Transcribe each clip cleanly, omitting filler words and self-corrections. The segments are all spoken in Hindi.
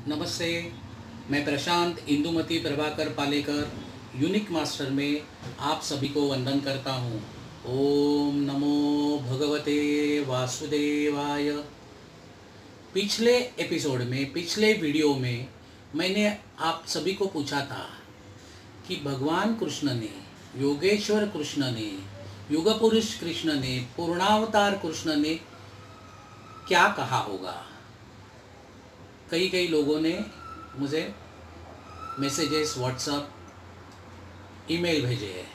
नमस्ते, मैं प्रशांत इंदुमती प्रभाकर पालेकर यूनिक मास्टर में आप सभी को वंदन करता हूँ। ओम नमो भगवते वासुदेवाय। पिछले एपिसोड में, पिछले वीडियो में मैंने आप सभी को पूछा था कि भगवान कृष्ण ने, योगेश्वर कृष्ण ने, युग पुरुष कृष्ण ने, पूर्णावतार कृष्ण ने क्या कहा होगा। कई लोगों ने मुझे मैसेजेस, व्हाट्सएप, ईमेल भेजे हैं।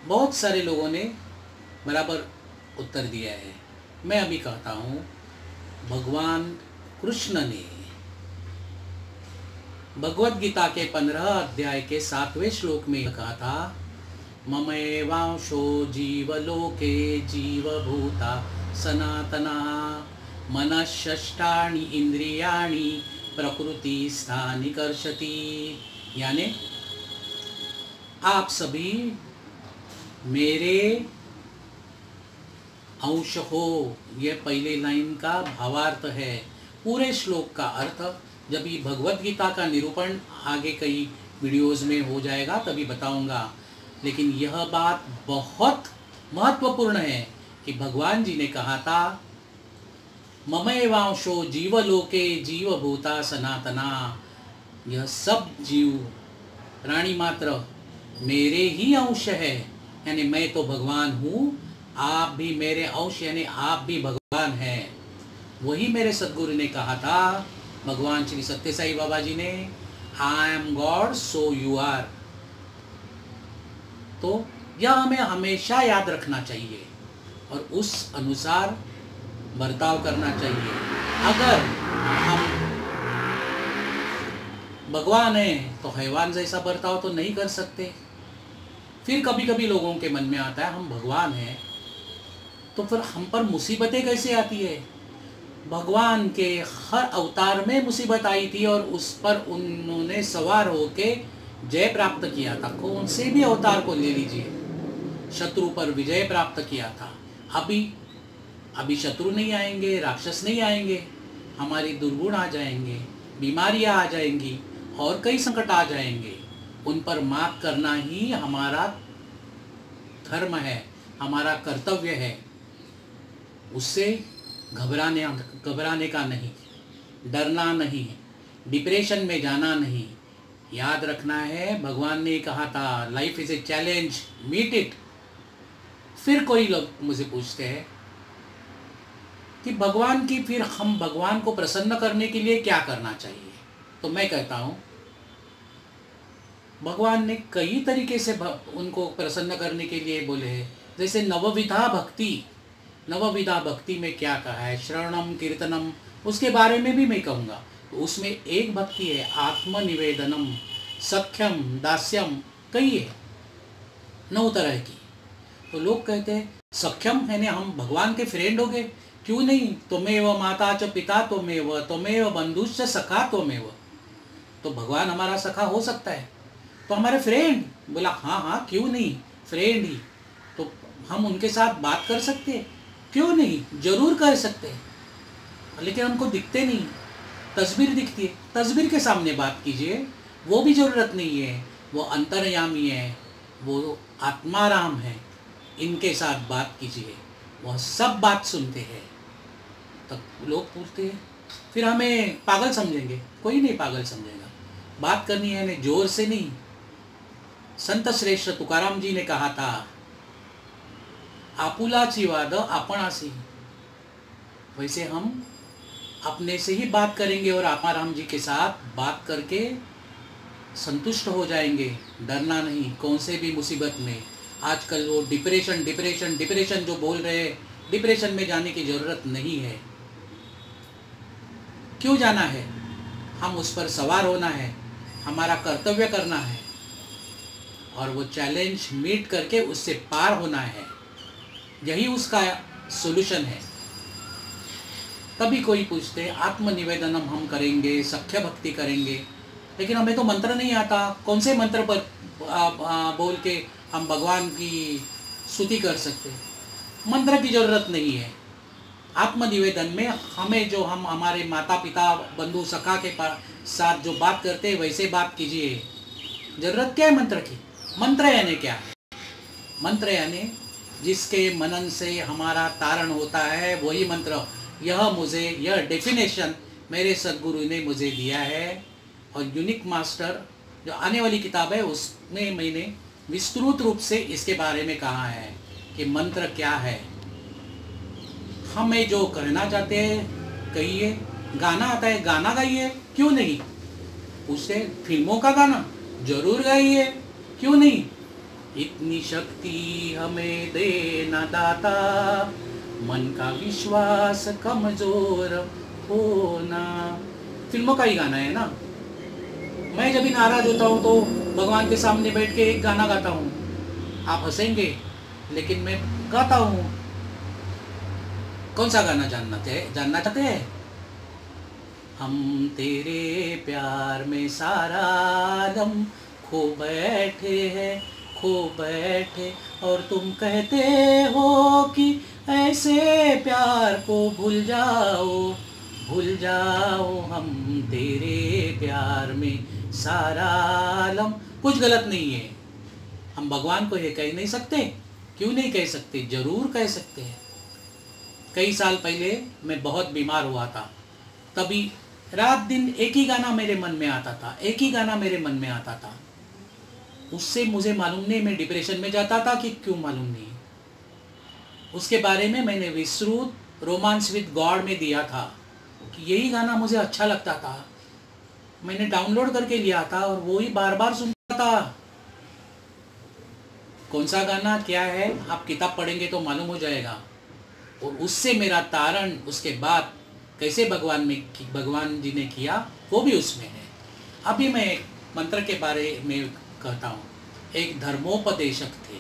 बहुत सारे लोगों ने बराबर उत्तर दिया है। मैं अभी कहता हूँ, भगवान कृष्ण ने भगवत गीता के 15 अध्याय के 7वें श्लोक में कहा था, ममैवांशो जीवलोके जीवभूता सनातना मनःषष्ठानि इंद्रियाणि प्रकृतिस्थानि कर्षति। यानी आप सभी मेरे अंश हो। यह पहले लाइन का भावार्थ है। पूरे श्लोक का अर्थ जब ये भगवत गीता का निरूपण आगे कई वीडियोस में हो जाएगा तभी बताऊंगा, लेकिन यह बात बहुत महत्वपूर्ण है कि भगवान जी ने कहा था, ममैवांशो जीवलोके जीवभूता सनातना। यह सब जीव प्राणी मात्र मेरे ही अंश है, यानी मैं तो भगवान हूँ, आप भी मेरे अंश यानी आप भी भगवान हैं। वही मेरे सद्गुरु ने कहा था, भगवान श्री सत्य साई बाबा जी ने, I am God so you are. तो यह हमें हमेशा याद रखना चाहिए और उस अनुसार बर्ताव करना चाहिए। अगर हम भगवान हैं तो हैवान जैसा बर्ताव तो नहीं कर सकते। फिर कभी कभी लोगों के मन में आता है, हम भगवान हैं तो फिर हम पर मुसीबतें कैसे आती है। भगवान के हर अवतार में मुसीबत आई थी और उस पर उन्होंने सवार होके जय प्राप्त किया था। कौन से भी अवतार को ले लीजिए, शत्रु पर विजय प्राप्त किया था। अभी शत्रु नहीं आएंगे, राक्षस नहीं आएंगे, हमारी दुर्गुण आ जाएंगे, बीमारियां आ जाएंगी और कई संकट आ जाएंगे। उन पर मात करना ही हमारा धर्म है, हमारा कर्तव्य है। उससे घबराने का नहीं, डरना नहीं, डिप्रेशन में जाना नहीं। याद रखना है, भगवान ने कहा था, life is a challenge, meet it. फिर कोई लोग मुझे पूछते हैं कि हम भगवान को प्रसन्न करने के लिए क्या करना चाहिए। तो मैं कहता हूँ, भगवान ने कई तरीके से उनको प्रसन्न करने के लिए बोले हैं। जैसे नवविधा भक्ति में क्या कहा है, श्रवणम कीर्तनम, उसके बारे में भी मैं कहूँगा। तो उसमें एक भक्ति है आत्मनिवेदनम, सख्यम, दास्यम, कई है, 9 तरह की। तो लोग कहते हैं सख्यम है ना, हम भगवान के फ्रेंड हो गए, क्यों नहीं, त्वमेव माता च पिता त्वमेव बंधुश्च सखा त्वमेव। तो भगवान हमारा सखा हो सकता है, तो हमारे फ्रेंड। बोला हाँ, क्यों नहीं, फ्रेंड ही। तो हम उनके साथ बात कर सकते हैं, क्यों नहीं, जरूर कर सकते हैं, लेकिन हमको दिखते नहीं। तस्वीर दिखती है, तस्वीर के सामने बात कीजिए, वो भी जरूरत नहीं है। वो अंतर्यामी है, वो आत्माराम है, इनके साथ बात कीजिए, वह सब बात सुनते हैं। तब लोग पूछते हैं, फिर हमें पागल समझेंगे। कोई नहीं पागल समझेगा। बात करनी है ना, जोर से नहीं। संत श्रेष्ठ तुकाराम जी ने कहा था, आपुलाची वाद आपणासी। वैसे हम अपने से ही बात करेंगे और आत्माराम जी के साथ बात करके संतुष्ट हो जाएंगे। डरना नहीं कौन से भी मुसीबत में। आजकल वो डिप्रेशन जो बोल रहे हैं, डिप्रेशन में जाने की ज़रूरत नहीं है। क्यों जाना है, हम उस पर सवार होना है, हमारा कर्तव्य करना है और वो चैलेंज मीट करके उससे पार होना है। यही उसका सॉल्यूशन है। तभी कोई पूछते हैं आत्मनिवेदनम हम करेंगे, सख्य भक्ति करेंगे, लेकिन हमें तो मंत्र नहीं आता। कौन से मंत्र पर बोल के हम भगवान की स्तुति कर सकते हैं। मंत्र की ज़रूरत नहीं है। आत्मनिवेदन में हमें जो हम हमारे माता पिता बंधु सखा के साथ जो बात करते हैं वैसे बात कीजिए। जरूरत क्या है मंत्र की? मंत्र यानी क्या है? मंत्र यानी जिसके मनन से हमारा तारण होता है वही मंत्र। यह डेफिनेशन मेरे सदगुरु ने मुझे दिया है, और यूनिक मास्टर जो आने वाली किताब है उसमें मैंने विस्तृत रूप से इसके बारे में कहा है कि मंत्र क्या है। हमें जो करना चाहते हैं कहिए। गाना आता है, गाना गाइए, क्यों नहीं? उसे फिल्मों का गाना जरूर गाइए, क्यों नहीं? इतनी शक्ति हमें देना दाता, मन का विश्वास कमजोर होना, फिल्मों का ही गाना है ना। मैं जब भी नाराज होता हूँ तो भगवान के सामने बैठ के एक गाना गाता हूँ। आप हंसेंगे लेकिन मैं गाता हूँ। कौन सा गाना जानना चाहते हैं? हम तेरे प्यार में सारा आलम खो बैठे और तुम कहते हो कि ऐसे प्यार को भूल जाओ हम तेरे प्यार में सारा आलम। कुछ गलत नहीं है। हम भगवान को ये कह नहीं सकते? क्यों नहीं कह सकते? जरूर कह सकते हैं। कई साल पहले मैं बहुत बीमार हुआ था, तभी रात दिन एक ही गाना मेरे मन में आता था। उससे मुझे मालूम नहीं मैं डिप्रेशन में जाता था कि क्यों, मालूम नहीं। उसके बारे में मैंने विस्तृत रोमांस विद गॉड में दिया था कि यही गाना मुझे अच्छा लगता था। मैंने डाउनलोड करके लिया था और वो ही बार बार सुनता था। कौन सा गाना क्या है आप किताब पढ़ेंगे तो मालूम हो जाएगा। और उससे मेरा तारण उसके बाद कैसे भगवान जी ने किया वो भी उसमें है। अभी मैं एक मंत्र के बारे में कहता हूँ। एक धर्मोपदेशक थे,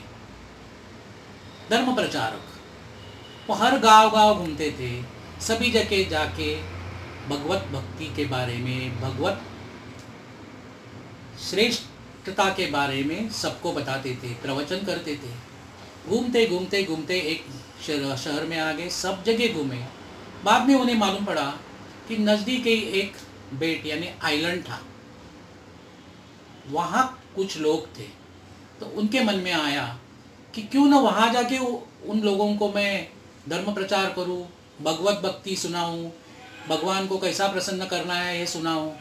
धर्म प्रचारक। वो हर गांव घूमते थे, सभी जगह जाके भगवत भक्ति के बारे में, भगवत श्रेष्ठता के बारे में सबको बताते थे, प्रवचन करते थे। घूमते एक शहर में आ गए, सब जगह घूमे। बाद में उन्हें मालूम पड़ा कि नज़दीक ही एक बेट यानी आइलैंड था, वहाँ कुछ लोग थे। तो उनके मन में आया कि क्यों ना वहाँ जाके उन लोगों को मैं धर्म प्रचार करूँ, भगवत भक्ति सुनाऊँ, भगवान को कैसा प्रसन्न करना है ये सुनाऊँ।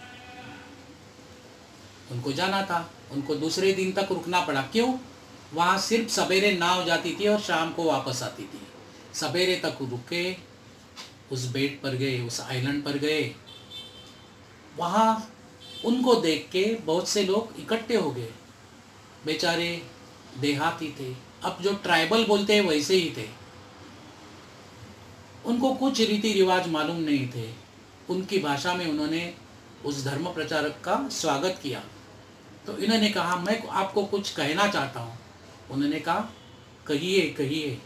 उनको जाना था, उनको दूसरे दिन तक रुकना पड़ा। क्यों? वहाँ सिर्फ सवेरे नाव जाती थी और शाम को वापस आती थी। सवेरे तक रुके, उस बेट पर गए, उस आइलैंड पर गए। वहाँ उनको देख के बहुत से लोग इकट्ठे हो गए। बेचारे देहाती थे, अब जो ट्राइबल बोलते हैं वैसे ही थे। उनको कुछ रीति रिवाज मालूम नहीं थे। उनकी भाषा में उन्होंने उस धर्म प्रचारक का स्वागत किया। तो इन्होंने कहा मैं आपको कुछ कहना चाहता हूँ। उन्होंने कहा कहिए।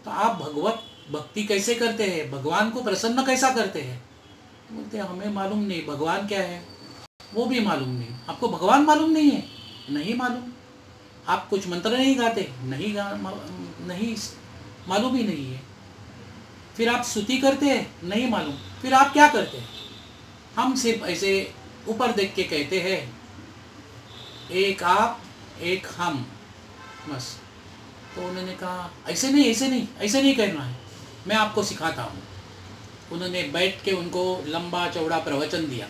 तो आप भगवत भक्ति कैसे करते हैं, भगवान को प्रसन्न कैसा करते हैं? बोलते हमें मालूम नहीं भगवान क्या है, वो भी मालूम नहीं। आपको भगवान मालूम नहीं है? नहीं मालूम। आप कुछ मंत्र नहीं गाते? नहीं मालूम ही नहीं है। फिर आप स्तुति करते हैं? नहीं मालूम। फिर आप क्या करते हैं? हम सिर्फ ऐसे ऊपर देख के कहते हैं एक आप एक हम, बस। तो उन्होंने कहा ऐसे नहीं करना है, मैं आपको सिखाता हूँ। उन्होंने बैठ के उनको लंबा चौड़ा प्रवचन दिया।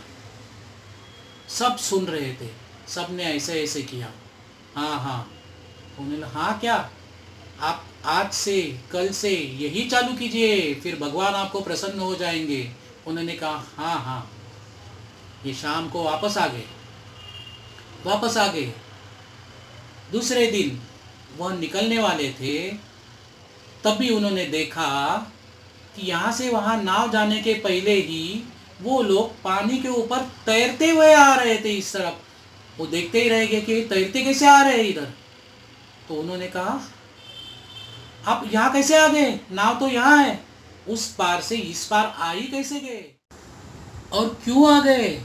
सब सुन रहे थे, सब ने ऐसे किया। हाँ। उन्होंने हाँ क्या? आप आज से कल से यही चालू कीजिए, फिर भगवान आपको प्रसन्न हो जाएंगे। उन्होंने कहा हाँ। ये शाम को वापस आ गए। दूसरे दिन वह निकलने वाले थे, तभी उन्होंने देखा कि यहाँ से वहाँ नाव जाने के पहले ही वो लोग पानी के ऊपर तैरते हुए आ रहे थे इस तरफ। वो देखते ही रह गए कि तैरते कैसे आ रहे हैं इधर। तो उन्होंने कहा आप यहाँ कैसे आ गए? नाव तो यहाँ है, उस पार से इस पार आ ही कैसे गए और क्यों आ गए?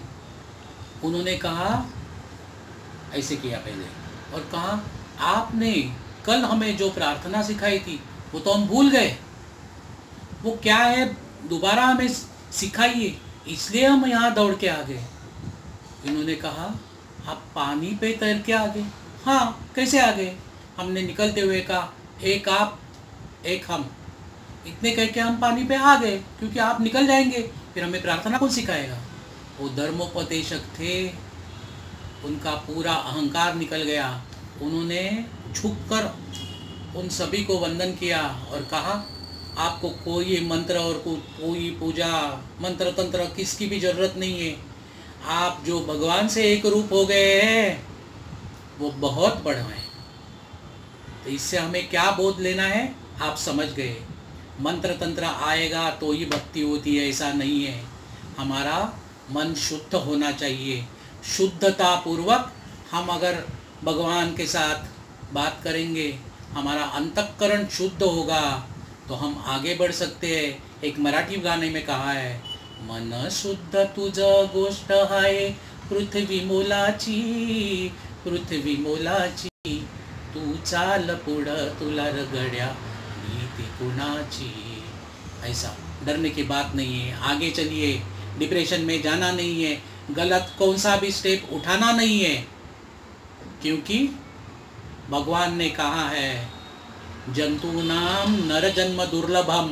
उन्होंने कहा ऐसे किया पहले और कहा आपने कल हमें जो प्रार्थना सिखाई थी वो तो हम भूल गए। वो क्या है दोबारा हमें सिखाइए, इसलिए हम यहाँ दौड़ के आ गए। इन्होंने कहा आप पानी पे तैर के आ गए? हाँ, कैसे आ गए? हमने निकलते हुए कहा एक आप एक हम, इतने कह के हम पानी पे आ गए, क्योंकि आप निकल जाएंगे फिर हमें प्रार्थना कौन सिखाएगा। वो धर्मोपदेशक थे, उनका पूरा अहंकार निकल गया। उन्होंने झुककर उन सभी को वंदन किया और कहा आपको कोई मंत्र और कोई पूजा मंत्र तंत्र किसकी भी ज़रूरत नहीं है। आप जो भगवान से एक रूप हो गए हैं वो बहुत बड़ा है। तो इससे हमें क्या बोध लेना है, आप समझ गए। मंत्र तंत्र आएगा तो ही भक्ति होती है, ऐसा नहीं है। हमारा मन शुद्ध होना चाहिए। शुद्धता पूर्वक हम अगर भगवान के साथ बात करेंगे, हमारा अंतःकरण शुद्ध होगा तो हम आगे बढ़ सकते हैं। एक मराठी गाने में कहा है, मन शुद्ध तुझ गोष्ट आहे पृथ्वी मोलाची, पृथ्वी मोलाची, तू चाल पुढं तुला रगड्या नीति कुणाची। ऐसा डरने की बात नहीं है, आगे चलिए। डिप्रेशन में जाना नहीं है, गलत कौन सा भी स्टेप उठाना नहीं है, क्योंकि भगवान ने कहा है जंतूनाम नर जन्म दुर्लभम।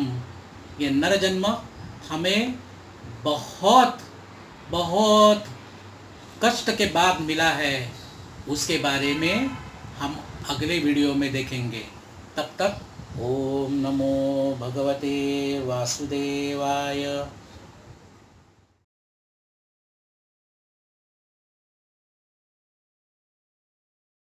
ये नर जन्म हमें बहुत बहुत कष्ट के बाद मिला है। उसके बारे में हम अगले वीडियो में देखेंगे। तब तक ओम नमो भगवते वासुदेवाय।